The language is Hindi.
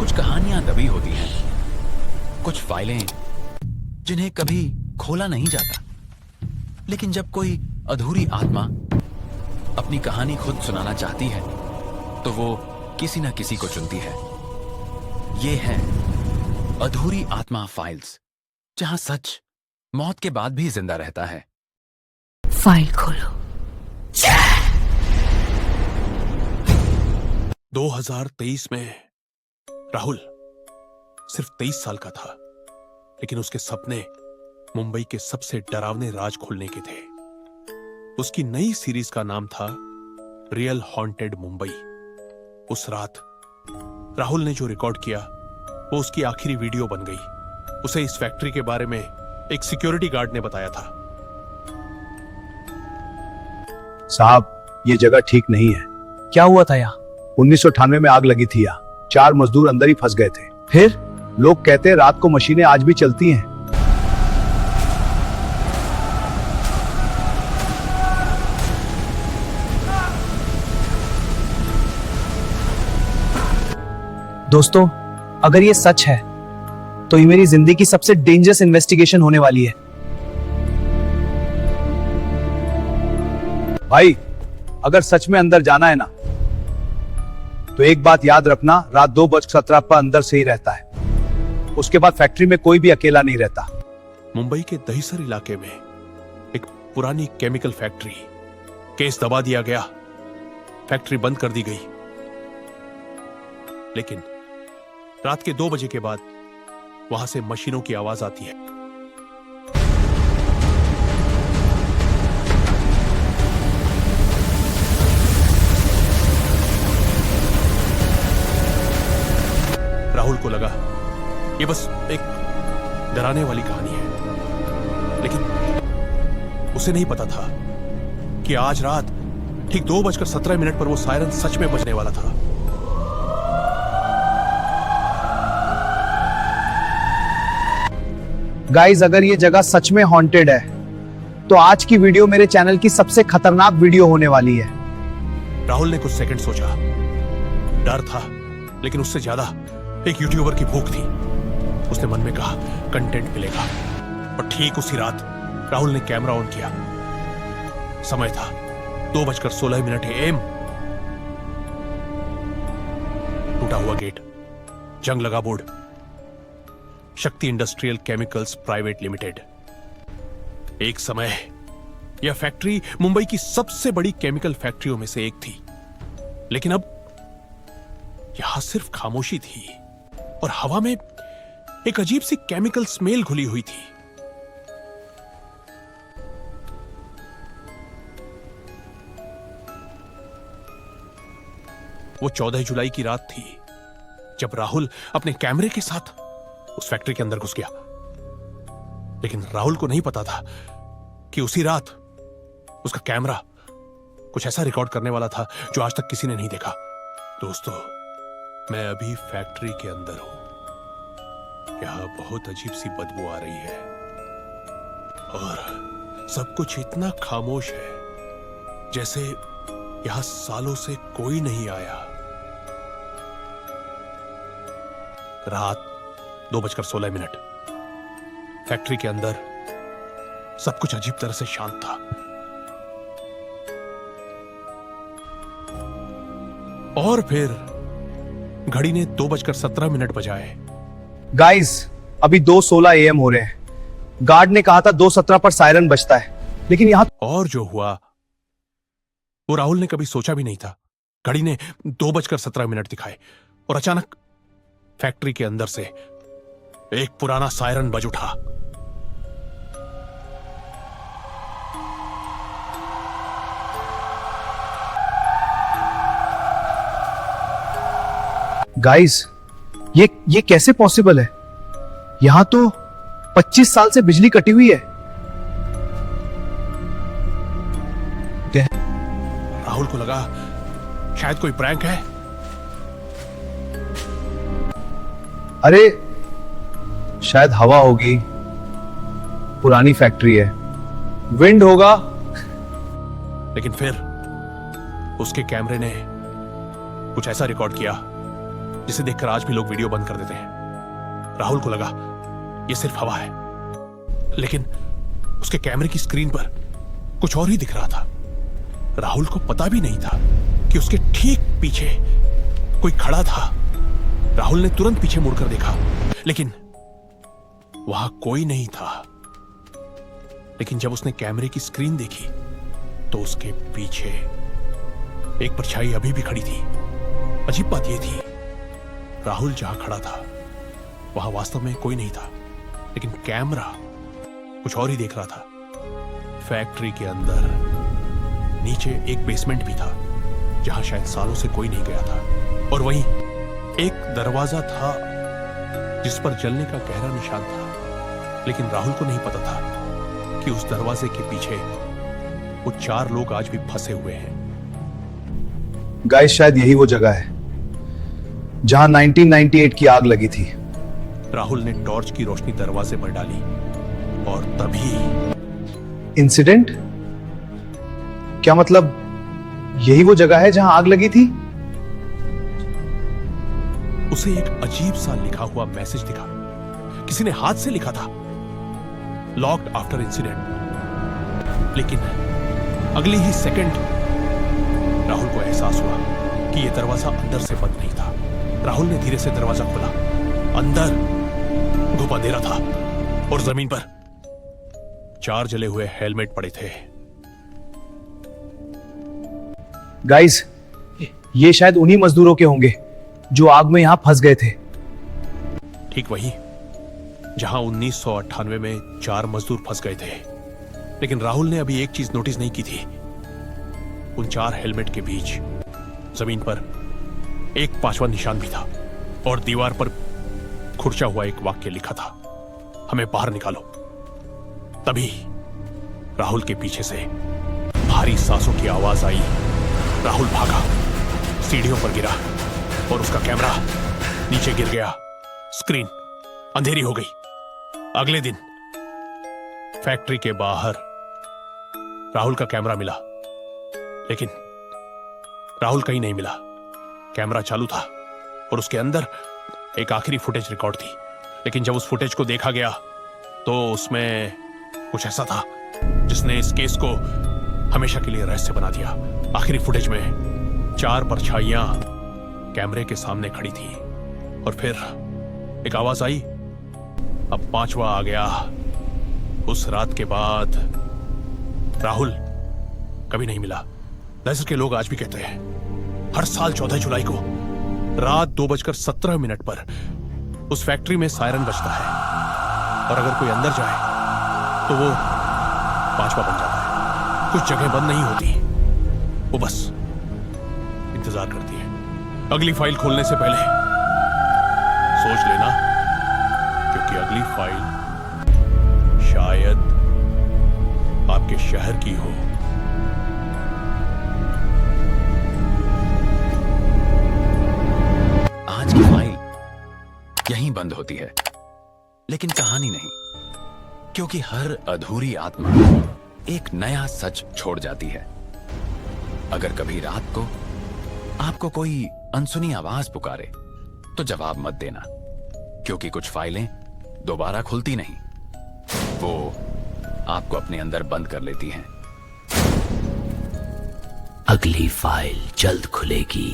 कुछ कहानियां दबी होती हैं, कुछ फाइलें जिन्हें कभी खोला नहीं जाता। लेकिन जब कोई अधूरी आत्मा अपनी कहानी खुद सुनाना चाहती है तो वो किसी ना किसी को चुनती है। ये है अधूरी आत्मा फाइल्स, जहां सच मौत के बाद भी जिंदा रहता है। फाइल खोलो। 2023 में राहुल सिर्फ 23 साल का था, लेकिन उसके सपने मुंबई के सबसे डरावने राज खोलने के थे। उसकी नई सीरीज का नाम था रियल हॉन्टेड मुंबई। उस रात राहुल ने जो रिकॉर्ड किया वो उसकी आखिरी वीडियो बन गई। उसे इस फैक्ट्री के बारे में एक सिक्योरिटी गार्ड ने बताया था। साहब, ये जगह ठीक नहीं है। क्या हुआ था यहाँ? 1998 में आग लगी थी यहाँ। 4 मजदूर अंदर ही फंस गए थे। फिर लोग कहते हैं रात को मशीनें आज भी चलती हैं। दोस्तों, अगर ये सच है तो ये मेरी जिंदगी की सबसे डेंजरस इन्वेस्टिगेशन होने वाली है। भाई, अगर सच में अंदर जाना है ना, तो एक बात याद रखना, रात 2:17 पर अंदर से ही रहता है। उसके बाद फैक्ट्री में कोई भी अकेला नहीं रहता। मुंबई के दहिसर इलाके में एक पुरानी केमिकल फैक्ट्री। केस दबा दिया गया, फैक्ट्री बंद कर दी गई। लेकिन रात के 2 बजे के बाद वहां से मशीनों की आवाज आती है। राहुल को लगा ये बस एक डराने वाली कहानी है, लेकिन उसे नहीं पता था कि आज रात ठीक 2:17 पर वो सायरन सच में बजने वाला था। गाइस, अगर ये जगह सच में हॉन्टेड है तो आज की वीडियो मेरे चैनल की सबसे खतरनाक वीडियो होने वाली है। राहुल ने कुछ सेकंड सोचा। डर था, लेकिन उससे ज्यादा एक यूट्यूबर की भूख थी। उसने मन में कहा कंटेंट मिलेगा। और ठीक उसी रात राहुल ने कैमरा ऑन किया। समय था 2:16 AM। टूटा हुआ गेट, जंग लगा बोर्ड, शक्ति इंडस्ट्रियल केमिकल्स प्राइवेट लिमिटेड। एक समय यह फैक्ट्री मुंबई की सबसे बड़ी केमिकल फैक्ट्रियों में से एक थी, लेकिन अब यहां सिर्फ खामोशी थी और हवा में एक अजीब सी केमिकल स्मेल घुली हुई थी। वो 14 जुलाई की रात थी जब राहुल अपने कैमरे के साथ उस फैक्ट्री के अंदर घुस गया। लेकिन राहुल को नहीं पता था कि उसी रात उसका कैमरा कुछ ऐसा रिकॉर्ड करने वाला था जो आज तक किसी ने नहीं देखा। दोस्तों, मैं अभी फैक्ट्री के अंदर हूं। यहां बहुत अजीब सी बदबू आ रही है और सब कुछ इतना खामोश है जैसे यहां सालों से कोई नहीं आया। रात 2:16। फैक्ट्री के अंदर सब कुछ अजीब तरह से शांत था। और फिर घड़ी ने 2:17 बजाए। गाइस, अभी 2:16 AM हो रहे हैं। गार्ड ने कहा था 2:17 पर सायरन बजता है, लेकिन यहाँ और जो हुआ वो राहुल ने कभी सोचा भी नहीं था। घड़ी ने 2:17 दिखाए और अचानक फैक्ट्री के अंदर से एक पुराना सायरन बज उठा। गाइस, ये कैसे पॉसिबल है? यहां तो 25 साल से बिजली कटी हुई है। राहुल को लगा शायद कोई प्रैंक है। अरे, शायद हवा होगी, पुरानी फैक्ट्री है, विंड होगा। लेकिन फिर उसके कैमरे ने कुछ ऐसा रिकॉर्ड किया जिसे देखकर आज भी लोग वीडियो बंद कर देते हैं। राहुल को लगा ये सिर्फ हवा है, लेकिन उसके कैमरे की स्क्रीन पर कुछ और ही दिख रहा था। राहुल को पता भी नहीं था कि उसके ठीक पीछे कोई खड़ा था। राहुल ने तुरंत पीछे मुड़कर देखा, लेकिन वहां कोई नहीं था। लेकिन जब उसने कैमरे की स्क्रीन देखी तो उसके पीछे एक परछाई अभी भी खड़ी थी। अजीब बात यह थी, राहुल जहां खड़ा था वहां वास्तव में कोई नहीं था, लेकिन कैमरा कुछ और ही देख रहा था। फैक्ट्री के अंदर नीचे एक बेसमेंट भी था जहां शायद सालों से कोई नहीं गया था, और वहीं एक दरवाजा था जिस पर जलने का गहरा निशान था। लेकिन राहुल को नहीं पता था कि उस दरवाजे के पीछे वो 4 लोग आज भी फंसे हुए हैं। गाइस, शायद यही वो जगह है जहां 1998 की आग लगी थी। राहुल ने टॉर्च की रोशनी दरवाजे पर डाली और तभी इंसिडेंट? क्या मतलब यही वो जगह है जहां आग लगी थी? उसे एक अजीब सा लिखा हुआ मैसेज दिखा। किसी ने हाथ से लिखा था, लॉक्ड आफ्टर इंसिडेंट। लेकिन अगली ही सेकंड राहुल को एहसास हुआ कि यह दरवाजा अंदर से बंद नहीं था। राहुल ने धीरे से दरवाजा खोला। अंदर घुप अंधेरा था और जमीन पर 4 जले हुए हेलमेट पड़े थे। गाइस, ये शायद उन्हीं मजदूरों के होंगे जो आग में यहां फंस गए थे। ठीक वही जहां 1998 में 4 मजदूर फंस गए थे। लेकिन राहुल ने अभी एक चीज नोटिस नहीं की थी। उन 4 हेलमेट के बीच जमीन पर एक 5वां निशान भी था और दीवार पर खुरचा हुआ एक वाक्य लिखा था, हमें बाहर निकालो। तभी राहुल के पीछे से भारी सांसों की आवाज आई। राहुल भागा, सीढ़ियों पर गिरा और उसका कैमरा नीचे गिर गया। स्क्रीन अंधेरी हो गई। अगले दिन फैक्ट्री के बाहर राहुल का कैमरा मिला, लेकिन राहुल कहीं नहीं मिला। कैमरा चालू था और उसके अंदर एक आखिरी फुटेज रिकॉर्ड थी। लेकिन जब उस फुटेज को देखा गया तो उसमें कुछ ऐसा था जिसने इस केस को हमेशा के लिए रहस्य बना दिया। आखिरी फुटेज में 4 परछाइयां कैमरे के सामने खड़ी थी और फिर एक आवाज आई, अब 5वां आ गया। उस रात के बाद राहुल कभी नहीं मिला। नजर के लोग आज भी कहते हैं हर साल 14 जुलाई को रात 2:17 पर उस फैक्ट्री में सायरन बजता है और अगर कोई अंदर जाए तो वो 5वां बन जाता है। कुछ जगह बंद नहीं होती, वो बस इंतजार करती है। अगली फाइल खोलने से पहले सोच लेना, क्योंकि अगली फाइल शायद आपके शहर की हो। आज की फाइल यहीं बंद होती है, लेकिन कहानी नहीं, क्योंकि हर अधूरी आत्मा एक नया सच छोड़ जाती है। अगर कभी रात को आपको कोई अनसुनी आवाज पुकारे तो जवाब मत देना, क्योंकि कुछ फाइलें दोबारा खुलती नहीं, वो आपको अपने अंदर बंद कर लेती हैं। अगली फाइल जल्द खुलेगी।